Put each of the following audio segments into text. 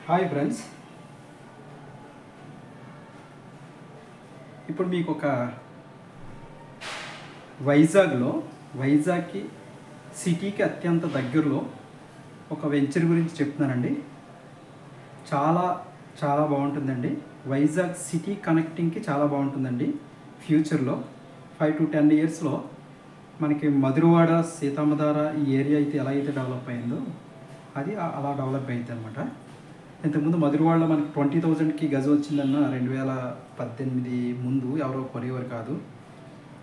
Hi friends, ఇప్పుడు మీకు ఒక వైజాగ్కి సిటీకి అత్యంత దగ్గరలో ఒక వెంచర్ గురించి చెప్తున్నానండి. చాలా చాలా బాగుంటుందండి. వైజాగ్ సిటీ కనెక్టింగ్కి చాలా బాగుంటుందండి. ఫ్యూచర్లో 5 to 10 yearsలో మనకి మధురవాడ, సీతమ్మధార ఈ ఏరియా అయితే ఎలా అయితే డెవలప్ అయిందో అది అలా డెవలప్ అయింది అనమాట. ఇంతకుముందు మధురవాడలో మనకి 20,000కి గజం వచ్చిందన్న 2018 ముందు ఎవరో కొనేవారు కాదు.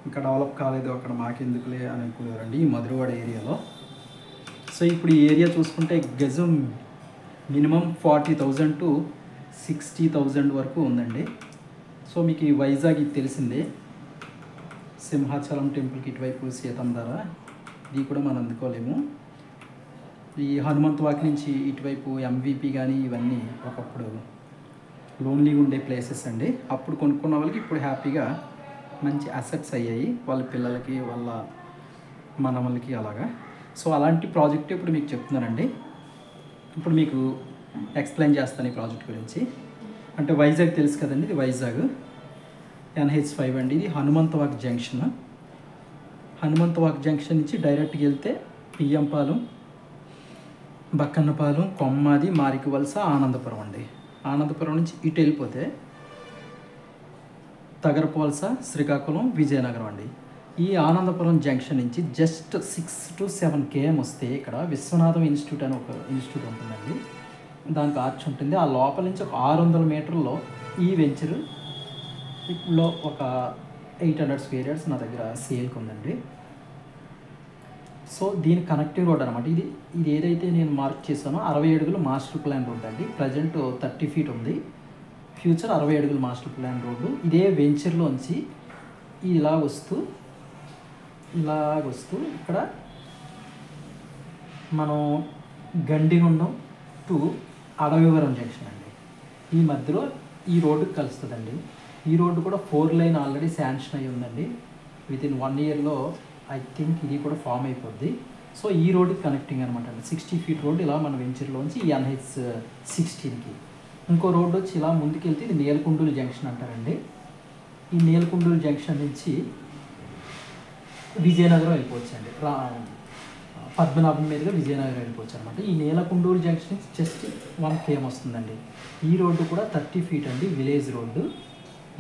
ఇంకా డెవలప్ కాలేదు, అక్కడ మాకెందుకులే అని అనుకునేవారండి ఈ మధురవాడ ఏరియాలో. సో ఇప్పుడు ఈ ఏరియా చూసుకుంటే గజం మినిమం 40,000 to 60,000 వరకు ఉందండి. సో మీకు ఈ వైజాగ్ ఇది తెలిసిందే, సింహాచలం టెంపుల్కి ఇటువైపు సీతమ్మధార, ఇది కూడా మనం అందుకోలేము. ఈ హనుమంత్ వాక్ నుంచి ఇటువైపు ఎంవిపి కానీ ఇవన్నీ ఒకప్పుడు లోన్లీగా ఉండే ప్లేసెస్ అండి. అప్పుడు కొనుక్కున్న వాళ్ళకి ఇప్పుడు హ్యాపీగా మంచి అసెట్స్ అయ్యాయి, వాళ్ళ పిల్లలకి వాళ్ళ మనవలకి అలాగా. సో అలాంటి ప్రాజెక్ట్ ఇప్పుడు మీకు చెప్తున్నానండి. ఇప్పుడు మీకు ఎక్స్ప్లెయిన్ చేస్తాను ఈ ప్రాజెక్ట్ గురించి. అంటే వైజాగ్ తెలుసు కదండి, ఇది వైజాగ్ NH5 అండి. ఇది Hanumanth walk junction. Hanumanth walk junction నుంచి డైరెక్ట్గా వెళ్తే పియ్యంపాలెం, బక్కన్నపాలెం, కొమ్మాది, మారికవలస, ఆనందపురం అండి. ఆనందపురం నుంచి ఇటు వెళ్ళిపోతే తగరపువలస, శ్రీకాకుళం, విజయనగరం అండి. ఈ ఆనందపురం జంక్షన్ నుంచి జస్ట్ 6 to 7 km వస్తే ఇక్కడ విశ్వనాథం ఇన్స్టిట్యూట్ అని ఒక ఇన్స్టిట్యూట్ ఉంటుందండి. దానికి ఆర్చ్ ఉంటుంది. ఆ లోపల నుంచి ఒక 600 మీటర్లో ఈ వెంచర్ ఇప్పుడు ఒక 800 square yards నా దగ్గర సేల్కి ఉందండి. సో దీని కనెక్టివ్ రోడ్ అనమాట. ఇది ఏదైతే నేను మార్క్ చేశానో 60 అడుగులు మాస్టర్ ప్లాన్ రోడ్ అండి. ప్రజెంట్ 30 feet ఉంది, ఫ్యూచర్ 60 అడుగులు మాస్టర్ ప్లాన్ రోడ్డు. ఇదే వెంచర్లోంచి ఇలాగ వస్తూ ఇక్కడ మనం గండిగుండం టు అడవివరం జంక్షన్ అండి, ఈ మధ్యలో ఈ రోడ్డుకి కలుస్తుందండి. ఈ రోడ్డు కూడా 4 lane ఆల్రెడీ శాంక్షన్ అయ్యి ఉందండి. వితిన్ 1 yearలో ఐ థింక్ ఇది కూడా ఫామ్ అయిపోద్ది. సో ఈ రోడ్డుకి కనెక్టింగ్ అనమాట అండి. 60 feet రోడ్ ఇలా మన వెంచర్లోంచి ఈ NH16కి. ఇంకో రోడ్డు వచ్చి ఇలా ముందుకెళ్తే ఇది నేలకొండూరు జంక్షన్ అంటారండి. ఈ నేలకొండూరు జంక్షన్ నుంచి విజయనగరం వెళ్ళిపోవచ్చు అండి. పద్మనాభం మీదుగా విజయనగరం వెళ్ళిపోవచ్చు అనమాట. ఈ నేలకొండూరు జంక్షన్ నుంచి జస్ట్ 1 km వస్తుందండి. ఈ రోడ్డు కూడా 30 feet అండి, విలేజ్ రోడ్డు.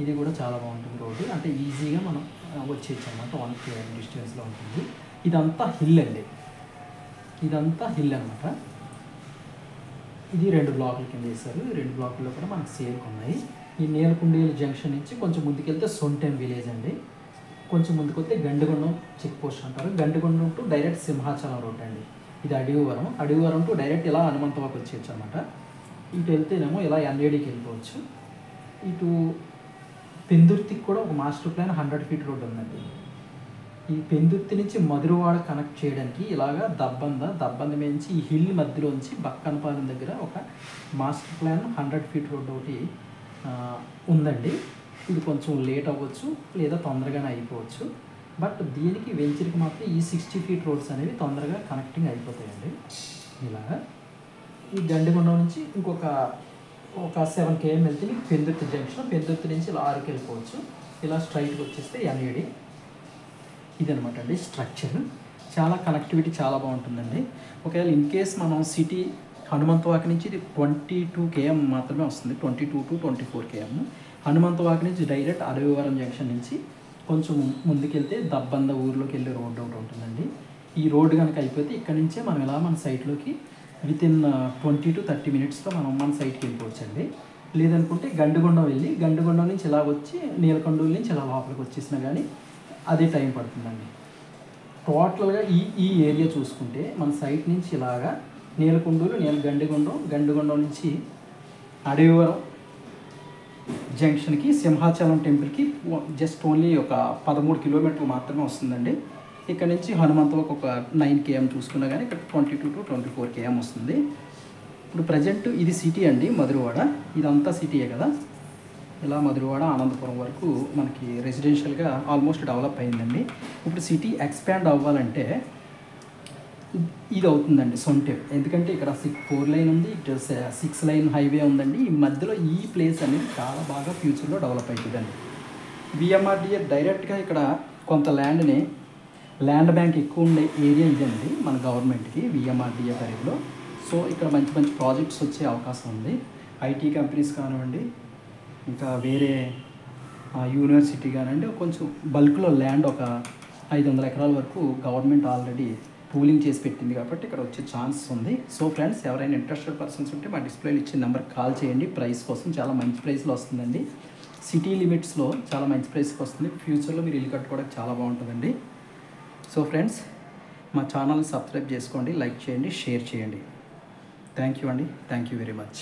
ఇది కూడా చాలా బాగుంటుంది రోడ్డు, అంటే ఈజీగా మనం వచ్చేయచ్చు అనమాట. 1 km డిస్టెన్స్లో ఉంటుంది. ఇదంతా హిల్ అండి, ఇదంతా హిల్ అనమాట. ఇది 2 బ్లాకుల కింద వేశారు. 2 బ్లాకుల్లో కూడా మనకు సేల్కి ఉన్నాయి. ఈ నేలకొండూరు జంక్షన్ నుంచి కొంచెం ముందుకెళ్తే సొంటెం విలేజ్ అండి. కొంచెం ముందుకు వస్తే గండిగొండం చెక్ పోస్ట్ అంటారు. గండిగొండం టు డైరెక్ట్ సింహాచలం రోడ్ అండి. ఇది అడవివరం టు డైరెక్ట్ ఇలా హనుమంత్ వాక్ వచ్చేయచ్చు అనమాట. ఇటు వెళ్తేనేమో ఇలా NADకి వెళ్ళిపోవచ్చు. ఇటు పెందుర్తికి కూడా ఒక మాస్టర్ ప్లాన్ 100 feet రోడ్ ఉందండి. ఈ పెందుర్తి నుంచి మధురవాడ కనెక్ట్ చేయడానికి ఇలాగా దబ్బంద నుంచి ఈ హిల్ మధ్యలోంచి బక్కనపాలెం దగ్గర ఒక మాస్టర్ ప్లాన్ 100 feet రోడ్ ఒకటి ఉందండి. ఇది కొంచెం లేట్ అవ్వచ్చు లేదా తొందరగానే అయిపోవచ్చు. బట్ దీనికి వెంచర్కి మాత్రం ఈ 60 feet రోడ్స్ అనేవి తొందరగా కనెక్టింగ్ అయిపోతాయండి. ఇలాగా ఈ గండిగొండం నుంచి ఇంకొక 7 km వెళ్తే పెందుర్తి జంక్షన్, పెందుర్తి నుంచి ఇలా 6కి వెళ్ళిపోవచ్చు. ఇలా స్ట్రైట్గా వచ్చేస్తే NAD. ఇదనమాట అండి స్ట్రక్చర్. చాలా కనెక్టివిటీ చాలా బాగుంటుందండి. ఒకవేళ ఇన్ కేస్ మనం సిటీ హనుమంత్ వాక్ నుంచి ఇది 22 km మాత్రమే వస్తుంది, 22 to 24 km. హనుమంత్ వాక్ నుంచి డైరెక్ట్ అడవివరం జంక్షన్ నుంచి కొంచెం ముందుకెళ్తే దబ్బంద ఊర్లోకి వెళ్ళే రోడ్డు ఒకటి ఉంటుందండి. ఈ రోడ్డు కనుక అయిపోతే ఇక్కడ నుంచే మనం ఇలా మన సైట్లోకి వితిన్ 20 to 30 minutesలో మనం మన సైట్కి వెళ్ళిపోవచ్చండి. లేదనుకుంటే గండిగొండం వెళ్ళి గండిగొండం నుంచి ఇలా వచ్చి నీలకొండూరు నుంచి ఇలా లోపలికి వచ్చేసినా కానీ అదే టైం పడుతుందండి. టోటల్గా ఈ ఏరియా చూసుకుంటే మన సైట్ నుంచి ఇలాగా నీలకొండూరు, గండిగొండం నుంచి అడవివరం జంక్షన్కి, సింహాచలం టెంపుల్కి జస్ట్ ఓన్లీ ఒక 13 kilometers మాత్రమే వస్తుందండి. ఇక్కడ నుంచి హనుమంత్ వాక్ ఒక 9 km చూసుకున్నా కానీ ఇక్కడ 22 to 24 km వస్తుంది. ఇప్పుడు ప్రజెంట్ ఇది సిటీ అండి, మధురవాడ. ఇదంతా సిటీయే కదా. ఇలా మధురవాడ, ఆనందపురం వరకు మనకి రెసిడెన్షియల్గా ఆల్మోస్ట్ డెవలప్ అయిందండి. ఇప్పుడు సిటీ ఎక్స్పాండ్ అవ్వాలంటే ఇది అవుతుందండి సొంటేప్. ఎందుకంటే ఇక్కడ 4 లైన్ ఉంది, ఇటు 6 లైన్ హైవే ఉందండి. ఈ మధ్యలో ఈ ప్లేస్ అనేది చాలా బాగా ఫ్యూచర్లో డెవలప్ అవుతుందండి. విఎంఆర్డిఏ డైరెక్ట్గా ఇక్కడ కొంత ల్యాండ్ బ్యాంక్ ఎక్కువ ఉండే ఏరియా ఇదండి మన గవర్నమెంట్కి విఎంఆర్డిఏ పరిధిలో. సో ఇక్కడ మంచి మంచి ప్రాజెక్ట్స్ వచ్చే అవకాశం ఉంది. ఐటీ కంపెనీస్ కానివ్వండి, ఇంకా వేరే యూనివర్సిటీ కానివ్వండి, కొంచెం బల్క్లో ల్యాండ్ ఒక 500 ఎకరాల వరకు గవర్నమెంట్ ఆల్రెడీ పూలింగ్ చేసి పెట్టింది కాబట్టి ఇక్కడ వచ్చే ఛాన్సెస్ ఉంది. సో ఫ్రెండ్స్, ఎవరైనా ఇంట్రెస్టెడ్ పర్సన్స్ ఉంటే మా డిస్ప్లేలో ఇచ్చిన నెంబర్కి కాల్ చేయండి. ప్రైస్ కోసం చాలా మంచి ప్రైస్లో వస్తుందండి. సిటీ లిమిట్స్లో చాలా మంచి ప్రైస్కి వస్తుంది. ఫ్యూచర్లో మీరు ఇల్లు కట్టుకోవడానికి చాలా బాగుంటుందండి. సో ఫ్రెండ్స్, మా ఛానల్ని సబ్స్క్రైబ్ చేసుకోండి, లైక్ చేయండి, షేర్ చేయండి. థ్యాంక్ యూ అండి. Thank you very much.